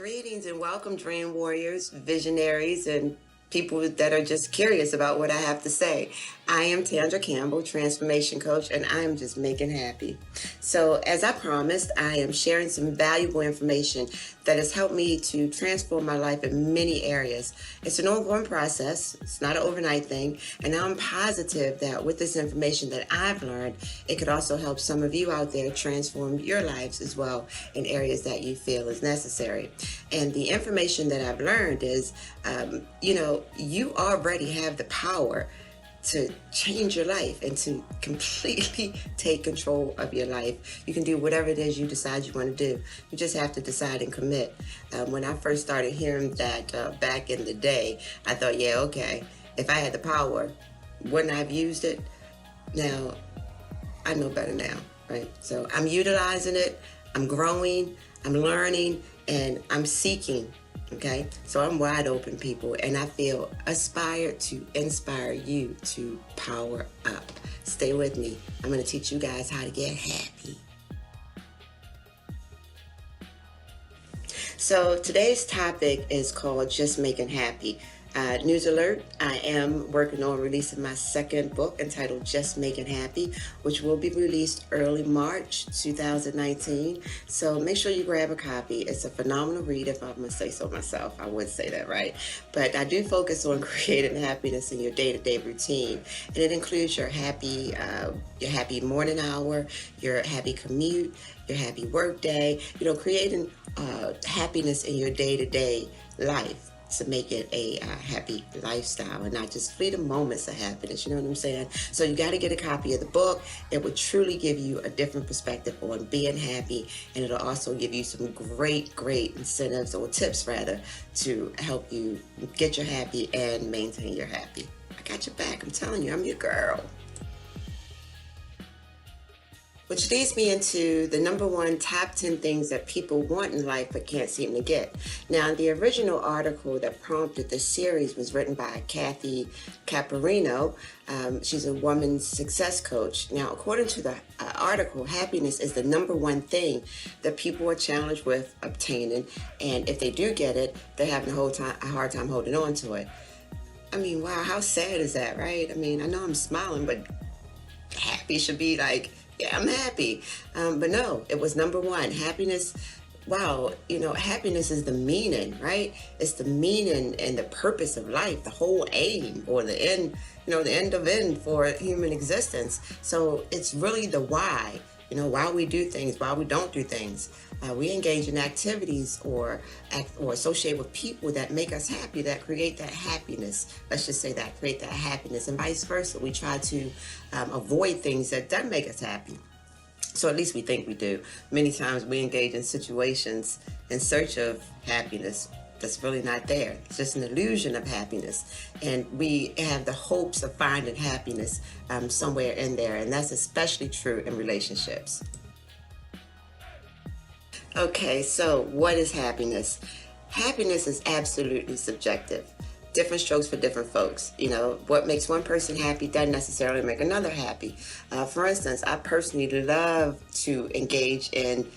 Greetings and welcome, dream warriors, visionaries, and people that are just curious about what I have to say. I am Tandra Campbell, transformation coach, and I am just making happy. So, as I promised, I am sharing some valuable information that has helped me to transform my life in many areas. It's an ongoing process, it's not an overnight thing, and I'm positive that with this information that I've learned, it could also help some of you out there transform your lives as well in areas that you feel is necessary. And the information that I've learned is, you already have the power to change your life and to completely take control of your life. You can do whatever it is you decide you want to do. You just have to decide and commit. When I first started hearing that back in the day, I thought, yeah, okay, if I had the power, wouldn't I have used it? Now, I know better now, right? So I'm utilizing it, I'm growing, I'm learning, and I'm seeking. Okay, so I'm wide open, people, and I feel aspired to inspire you to power up. Stay with me. I'm going to teach you guys how to get happy. So today's topic is called Just Making Happy. News alert, I am working on releasing my second book entitled Just Making Happy, which will be released early March 2019. So make sure you grab a copy. It's a phenomenal read, if I'm going to say so myself. I would say that, right? But I do focus on creating happiness in your day-to-day routine. And it includes your happy morning hour, your happy commute, your happy work day, creating happiness in your day-to-day life, to make it a happy lifestyle and not just fleeting moments of happiness. You know what I'm saying? So you got to get a copy of the book. It will truly give you a different perspective on being happy, and it'll also give you some great incentives, or tips rather, to help you get your happy and maintain your happy. I got your back. I'm telling you, I'm your girl. Which leads me into the number one top 10 things that people want in life but can't seem to get. Now, the original article that prompted this series was written by Kathy Caparino. She's a woman's success coach. Now, according to the article, happiness is the number one thing that people are challenged with obtaining. And if they do get it, they're having a hard time holding on to it. I mean, wow, how sad is that, right? I mean, I know I'm smiling, but happy should be like, yeah, I'm happy. But no, it was number one. Happiness, wow, happiness is the meaning, right? It's the meaning and the purpose of life, the whole aim, or the end, the end of end for human existence. So it's really the why, why we do things, why we don't do things. We engage in activities or associate with people that make us happy, that create that happiness. Let's just say that, create that happiness, and vice versa. We try to avoid things that don't make us happy. So at least we think we do. Many times we engage in situations in search of happiness that's really not there. It's just an illusion of happiness. And we have the hopes of finding happiness somewhere in there. And that's especially true in relationships. Okay, so what is happiness? Happiness is absolutely subjective. Different strokes for different folks. What makes one person happy doesn't necessarily make another happy. For instance, I personally love to engage in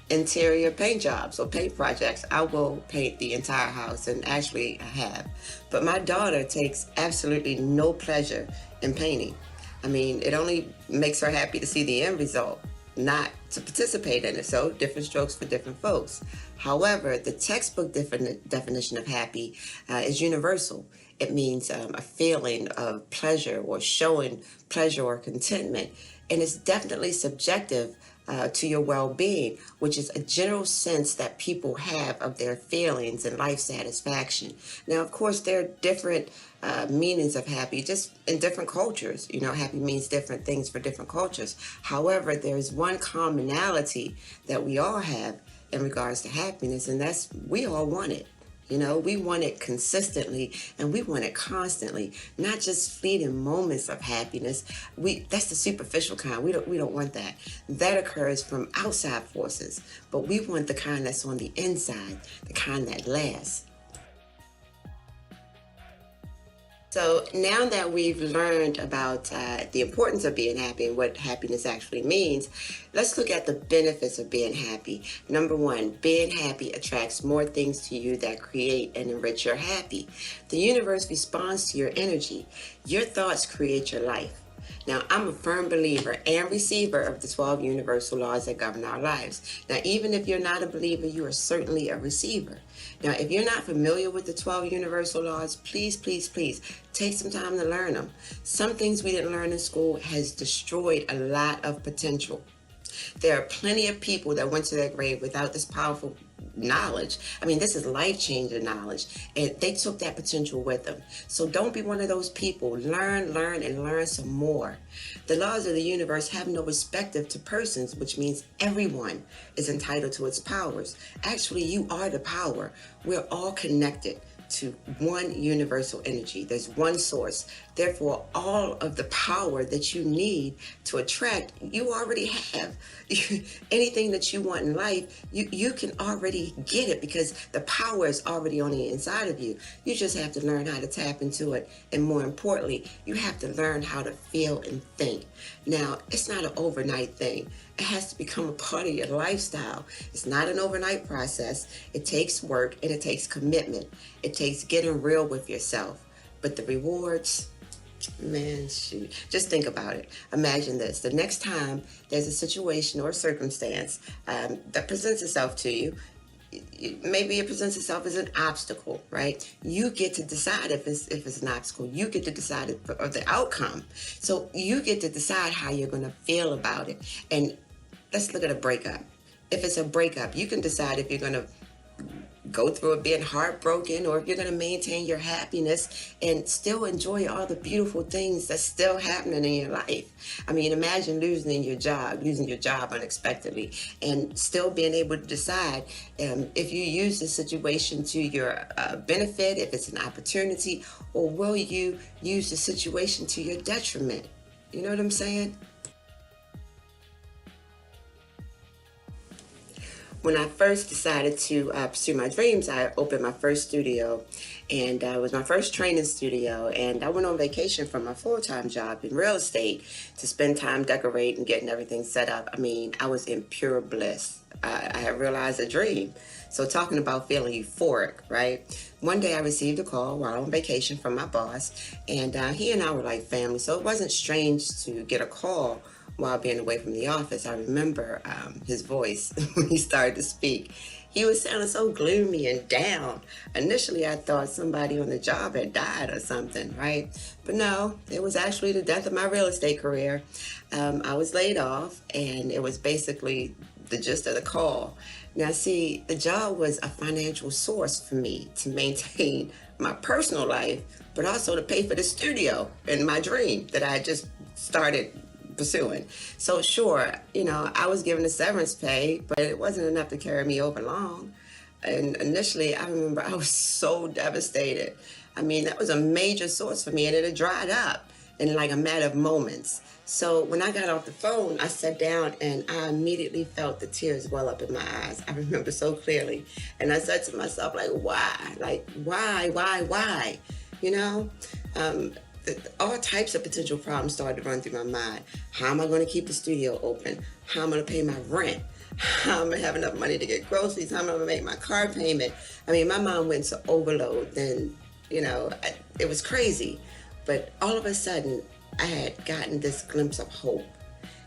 interior paint jobs or paint projects. I will paint the entire house, and actually I have. But my daughter takes absolutely no pleasure in painting. I mean, it only makes her happy to see the end result, not to participate in it. So different strokes for different folks. However, the textbook definition of happy is universal. It means a feeling of pleasure or showing pleasure or contentment. And it's definitely subjective to your well-being, which is a general sense that people have of their feelings and life satisfaction. Now, of course, there are different meanings of happy, just in different cultures. Happy means different things for different cultures. However, there's one commonality that we all have in regards to happiness, and that's we all want it. We want it consistently, and we want it constantly, not just fleeting moments of happiness. That's the superficial kind. We don't want that. That occurs from outside forces, but we want the kind that's on the inside, the kind that lasts. So now that we've learned about the importance of being happy and what happiness actually means, let's look at the benefits of being happy. Number one, being happy attracts more things to you that create and enrich your happy. The universe responds to your energy. Your thoughts create your life. Now, I'm a firm believer and receiver of the 12 universal laws that govern our lives. Now, even if you're not a believer, you are certainly a receiver. Now, if you're not familiar with the 12 universal laws, please, please, please take some time to learn them. Some things we didn't learn in school has destroyed a lot of potential. There are plenty of people that went to their grave without this powerful knowledge. I mean, this is life-changing knowledge, and they took that potential with them. So don't be one of those people. Learn, and learn some more. The laws of the universe have no respective to persons, which means everyone is entitled to its powers. Actually, you are the power. We're all connected to one universal energy. There's one source. Therefore, all of the power that you need to attract, you already have. Anything that you want in life, you can already get it because the power is already on the inside of you. You just have to learn how to tap into it. And more importantly, you have to learn how to feel and think. Now, it's not an overnight thing. It has to become a part of your lifestyle. It's not an overnight process. It takes work and it takes commitment. It takes getting real with yourself. But the rewards, man, shoot. Just think about it. Imagine this. The next time there's a situation or a circumstance that presents itself to you, maybe it presents itself as an obstacle, right? You get to decide if it's an obstacle. You get to decide of the outcome. So you get to decide how you're going to feel about it. And let's look at a breakup. If it's a breakup, you can decide if you're going to go through it being heartbroken or if you're going to maintain your happiness and still enjoy all the beautiful things that's still happening in your life. I mean, imagine losing your job unexpectedly and still being able to decide if you use the situation to your benefit, if it's an opportunity, or will you use the situation to your detriment? You know what I'm saying? When I first decided to pursue my dreams, I opened my first studio, and it was my first training studio, and I went on vacation from my full-time job in real estate to spend time decorating, getting everything set up. I mean, I was in pure bliss. I had realized a dream. So talking about feeling euphoric, right? One day I received a call while on vacation from my boss, and he and I were like family, so it wasn't strange to get a call while being away from the office. I remember his voice when he started to speak. He was sounding so gloomy and down. Initially, I thought somebody on the job had died or something, right? But no, it was actually the death of my real estate career. I was laid off, and it was basically the gist of the call. Now, see, the job was a financial source for me to maintain my personal life, but also to pay for the studio and my dream that I just started pursuing. So sure, I was given a severance pay, but it wasn't enough to carry me over long. And initially, I remember I was so devastated. I mean, that was a major source for me, and it had dried up in like a matter of moments. So when I got off the phone, I sat down and I immediately felt the tears well up in my eyes. I remember so clearly. And I said to myself, like, why? Like, why? All types of potential problems started to run through my mind. How am I going to keep the studio open? How am I going to pay my rent? How am I going to have enough money to get groceries? How am I going to make my car payment? I mean, my mom went to overload. Then, it was crazy. But all of a sudden, I had gotten this glimpse of hope.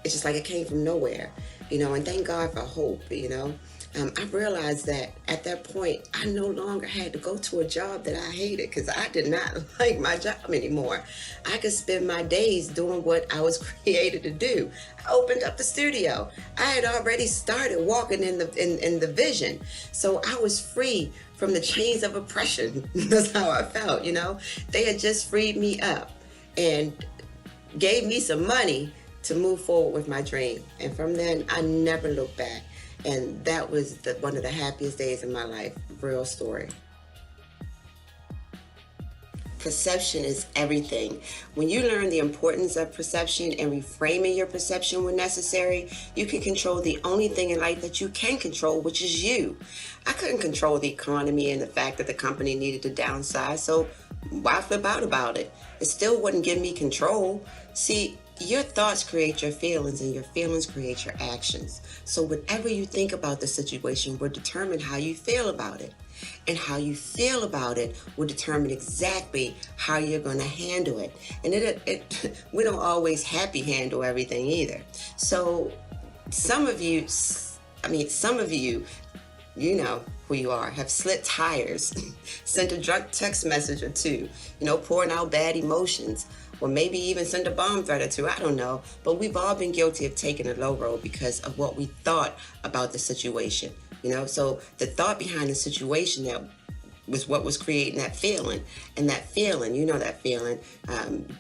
It's just like it came from nowhere, and thank God for hope, I realized that at that point, I no longer had to go to a job that I hated because I did not like my job anymore. I could spend my days doing what I was created to do. I opened up the studio. I had already started walking in the vision. So I was free from the chains of oppression. That's how I felt, They had just freed me up and gave me some money to move forward with my dream. And from then, I never looked back. And that was one of the happiest days of my life. Real story. Perception is everything. When you learn the importance of perception and reframing your perception when necessary, you can control the only thing in life that you can control, which is you. I couldn't control the economy and the fact that the company needed to downsize, so Why flip out about it? It still wouldn't give me control. See, your thoughts create your feelings, and your feelings create your actions. So whatever you think about the situation will determine how you feel about it. And how you feel about it will determine exactly how you're going to handle it. And we don't always happy handle everything either. So some of you, you know who you are, have slit tires, sent a drunk text message or two, pouring out bad emotions, or maybe even send a bomb threat or two. I don't know. But we've all been guilty of taking a low road because of what we thought about the situation. So the thought behind the situation that was what was creating that feeling. And that feeling, that feeling.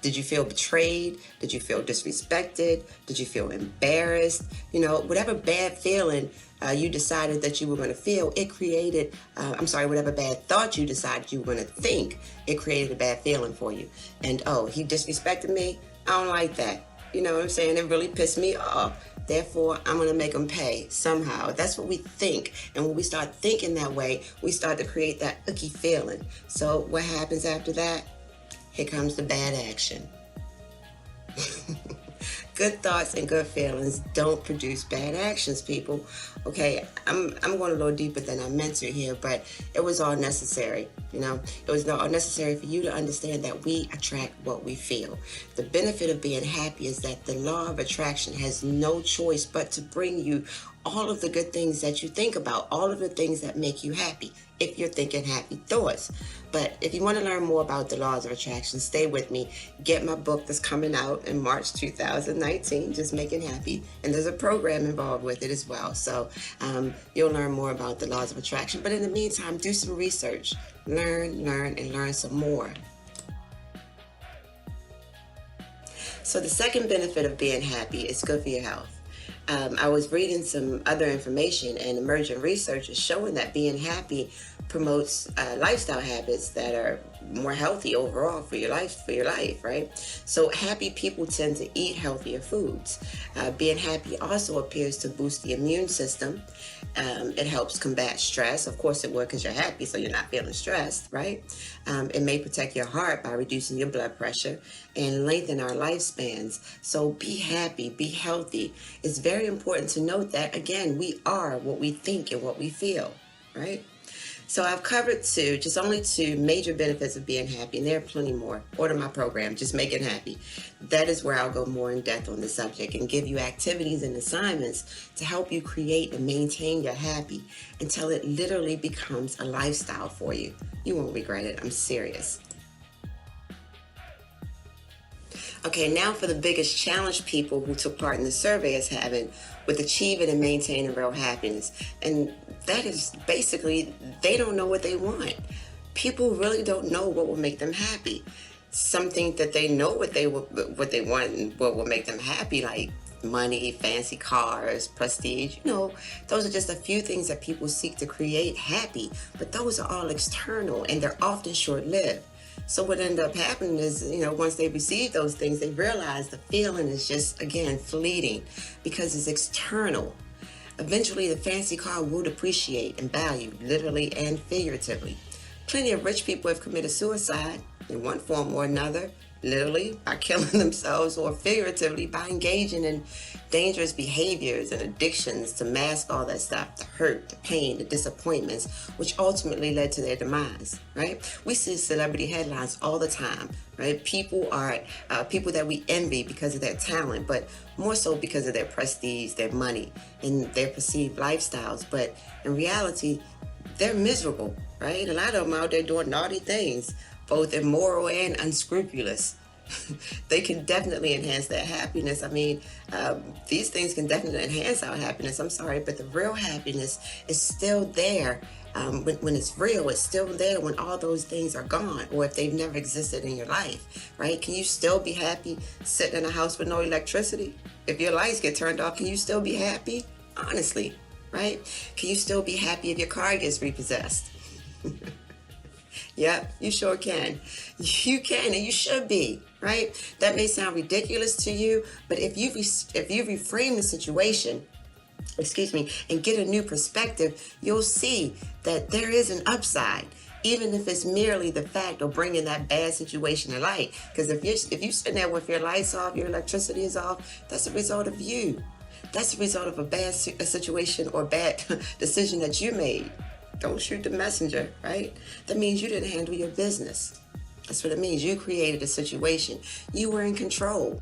Did you feel betrayed? Did you feel disrespected? Did you feel embarrassed? Whatever bad feeling you decided that you were going to feel, it created, whatever bad thought you decided you were going to think, it created a bad feeling for you. And, he disrespected me? I don't like that. You know what I'm saying? It really pissed me off. Therefore, I'm going to make them pay somehow. That's what we think. And when we start thinking that way, we start to create that icky feeling. So what happens after that? Here comes the bad action. Good thoughts and good feelings don't produce bad actions, people. Okay, I'm going a little deeper than I meant to here, but it was all necessary. It was all necessary for you to understand that we attract what we feel. The benefit of being happy is that the law of attraction has no choice but to bring you all of the good things that you think about, all of the things that make you happy, if you're thinking happy thoughts. But if you want to learn more about the laws of attraction, stay with me. Get my book that's coming out in March 2019, Just Making Happy. And there's a program involved with it as well. So you'll learn more about the laws of attraction. But in the meantime, do some research. Learn, and learn some more. So the second benefit of being happy is good for your health. I was reading some other information, and emerging research is showing that being happy promotes lifestyle habits that are more healthy overall for your life, right? So happy people tend to eat healthier foods. Being happy also appears to boost the immune system. It helps combat stress. Of course it would, because you're happy, so you're not feeling stressed, right? It may protect your heart by reducing your blood pressure and lengthen our lifespans. So be happy, be healthy. It's very important to note that, again, we are what we think and what we feel, right? So I've covered only two major benefits of being happy, and there are plenty more. Order my program, Just Making Happy. That is where I'll go more in depth on the subject and give you activities and assignments to help you create and maintain your happy until it literally becomes a lifestyle for you. You won't regret it. I'm serious. Okay, now for the biggest challenge people who took part in the survey is having with achieving and maintaining real happiness. And that is basically, they don't know what they want. People really don't know what will make them happy. Some think that they know what they want and what will make them happy, like money, fancy cars, prestige. Those are just a few things that people seek to create happy, but those are all external and they're often short-lived. So what ended up happening is, once they receive those things, they realize the feeling is just, again, fleeting because it's external. Eventually, the fancy car will depreciate in value, literally and figuratively. Plenty of rich people have committed suicide in one form or another, literally by killing themselves, or figuratively by engaging in dangerous behaviors and addictions to mask all that stuff, the hurt, the pain, the disappointments, which ultimately led to their demise, right? We see celebrity headlines all the time, right? People are people that we envy because of their talent, but more so because of their prestige, their money, and their perceived lifestyles. But in reality, they're miserable, right? A lot of them out there doing naughty things, both immoral and unscrupulous. They can definitely enhance their happiness. These things can definitely enhance our happiness. I'm sorry, but the real happiness is still there. When it's real, it's still there when all those things are gone, or if they've never existed in your life, right? Can you still be happy sitting in a house with no electricity? If your lights get turned off, can you still be happy? Honestly, right? Can you still be happy if your car gets repossessed? Yeah, you sure can. You can, and you should be, right? That may sound ridiculous to you, but if you reframe the situation, and get a new perspective, you'll see that there is an upside. even if it's merely the fact of bringing that bad situation to light. Because if you sitting there with your lights off, your electricity is off, that's a result of you. That's a result of a bad situation or bad decision that you made. Don't shoot the messenger, right? That means you didn't handle your business. That's what it means. You created a situation. You were in control.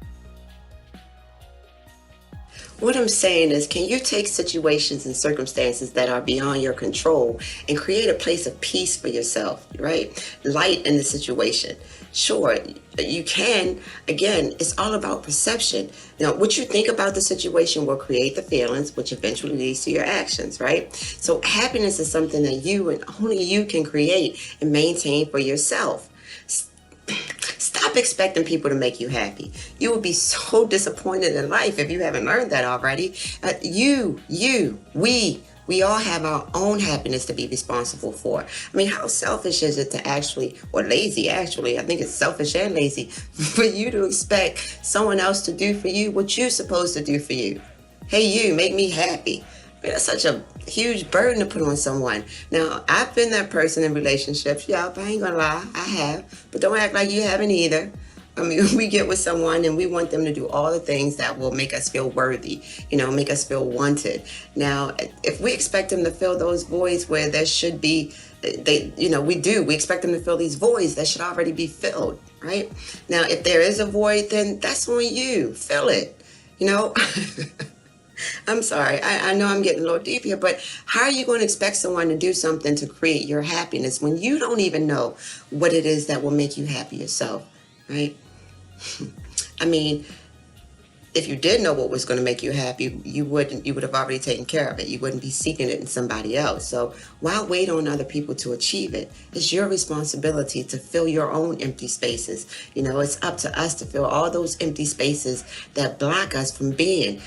What I'm saying is, can you take situations and circumstances that are beyond your control and create a place of peace for yourself, right? Light in the situation. Sure, you can. Again, it's all about perception. Now, what you think about the situation will create the feelings, which eventually leads to your actions, right? So happiness is something that you and only you can create and maintain for yourself. Stop expecting people to make you happy. You will be so disappointed in life if you haven't learned that already. We all have our own happiness to be responsible for. I mean, how selfish is it to actually, or lazy actually, I think it's selfish and lazy, for you to expect someone else to do for you what you're supposed to do for you. Hey, you, make me happy. I mean, that's such a huge burden to put on someone. Now, I've been that person in relationships. Yeah, I ain't gonna lie, I have. But don't act like you haven't either. I mean, we get with someone and we want them to do all the things that will make us feel worthy, make us feel wanted. Now, if we expect them to fill those voids where there should be, we expect them to fill these voids that should already be filled, right? Now, if there is a void, then that's on you. Fill it, I'm sorry. I know I'm getting a little deep here, but how are you going to expect someone to do something to create your happiness when you don't even know what it is that will make you happy yourself, right? I mean, if you did know what was going to make you happy, you would have already taken care of it. You wouldn't be seeking it in somebody else. So why wait on other people to achieve it? It's your responsibility to fill your own empty spaces. It's up to us to fill all those empty spaces that block us from being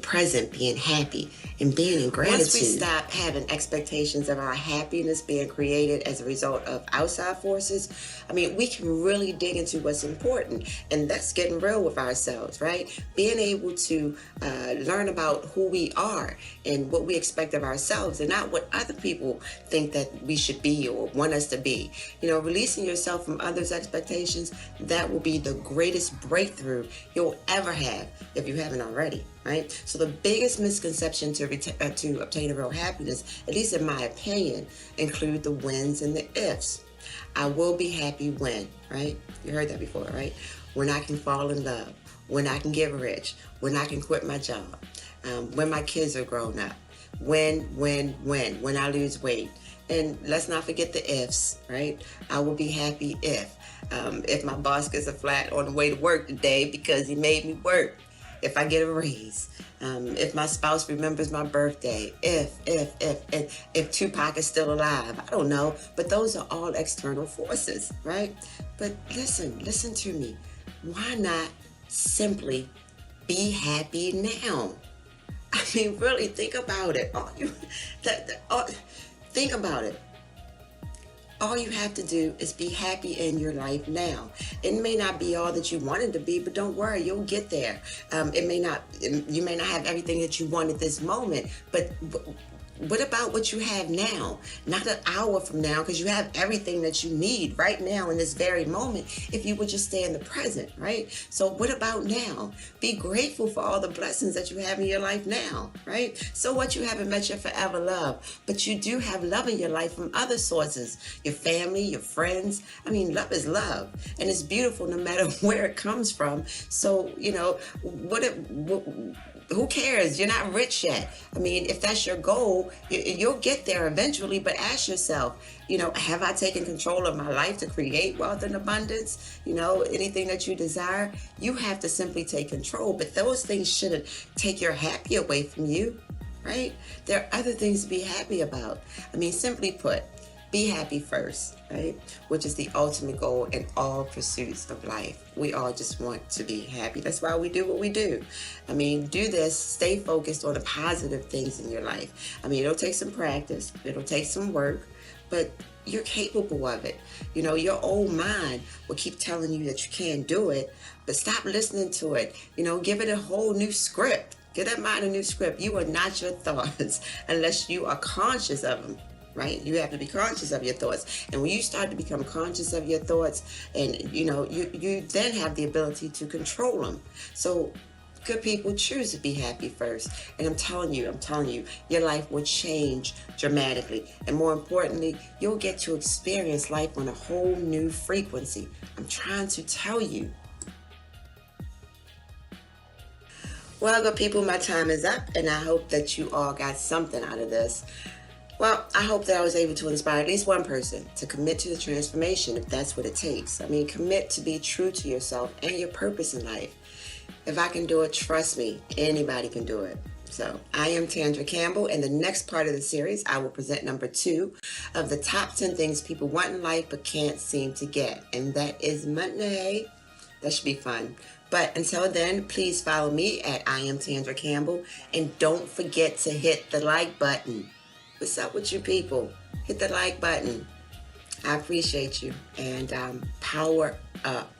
present, being happy, and being in gratitude. Once we stop having expectations of our happiness being created as a result of outside forces, I mean, we can really dig into what's important, and that's getting real with ourselves, right? Being able to learn about who we are and what we expect of ourselves and not what other people think that we should be or want us to be. Releasing yourself from others' expectations, that will be the greatest breakthrough you'll ever have if you haven't already, right? So the biggest misconception to obtain a real happiness, at least in my opinion, include the whens and the ifs. I will be happy when, right? You heard that before, right? When I can fall in love, when I can get rich, when I can quit my job, when my kids are grown up, when I lose weight. And let's not forget the ifs, right? I will be happy if my boss gets a flat on the way to work today because he made me work, if I get a raise, if my spouse remembers my birthday, if Tupac is still alive, I don't know, but those are all external forces, right? But listen to me. Why not simply be happy now? I mean, really think about it. Think about it. All you have to do is be happy in your life now. It may not be all that you wanted to be, but don't worry, you'll get there. You may not have everything that you want at this moment, but what about what you have now? Not an hour from now, because you have everything that you need right now in this very moment if you would just stay in the present, right? So what about now? Be grateful for all the blessings that you have in your life now, right? So what, you haven't met your forever love, but you do have love in your life from other sources, your family, your friends. I mean, love is love, and it's beautiful no matter where it comes from. So, who cares? You're not rich yet. I mean, if that's your goal, you'll get there eventually, but ask yourself, have I taken control of my life to create wealth and abundance? Anything that you desire, you have to simply take control, but those things shouldn't take your happy away from you, right? There are other things to be happy about. I mean, simply put, be happy first, right? Which is the ultimate goal in all pursuits of life. We all just want to be happy. That's why we do what we do. I mean, do this, stay focused on the positive things in your life. I mean, it'll take some practice, it'll take some work, but you're capable of it. Your old mind will keep telling you that you can't do it, but stop listening to it. Give it a whole new script. Give that mind a new script. You are not your thoughts unless you are conscious of them. right? You have to be conscious of your thoughts. And when you start to become conscious of your thoughts, and you then have the ability to control them. So good people choose to be happy first. And I'm telling you, your life will change dramatically. And more importantly, you'll get to experience life on a whole new frequency. I'm trying to tell you. Well, good people, my time is up, and I hope that you all got something out of this. Well, I hope that I was able to inspire at least one person to commit to the transformation if that's what it takes. I mean, commit to be true to yourself and your purpose in life. If I can do it, trust me, anybody can do it. So I am Tandra Campbell, and the next part of the series, I will present number 2 of the top 10 things people want in life but can't seem to get. And that is Monday. That should be fun. But until then, please follow me at I am Tandra Campbell. And don't forget to hit the like button. What's up with you people? Hit the like button. I appreciate you. And power up.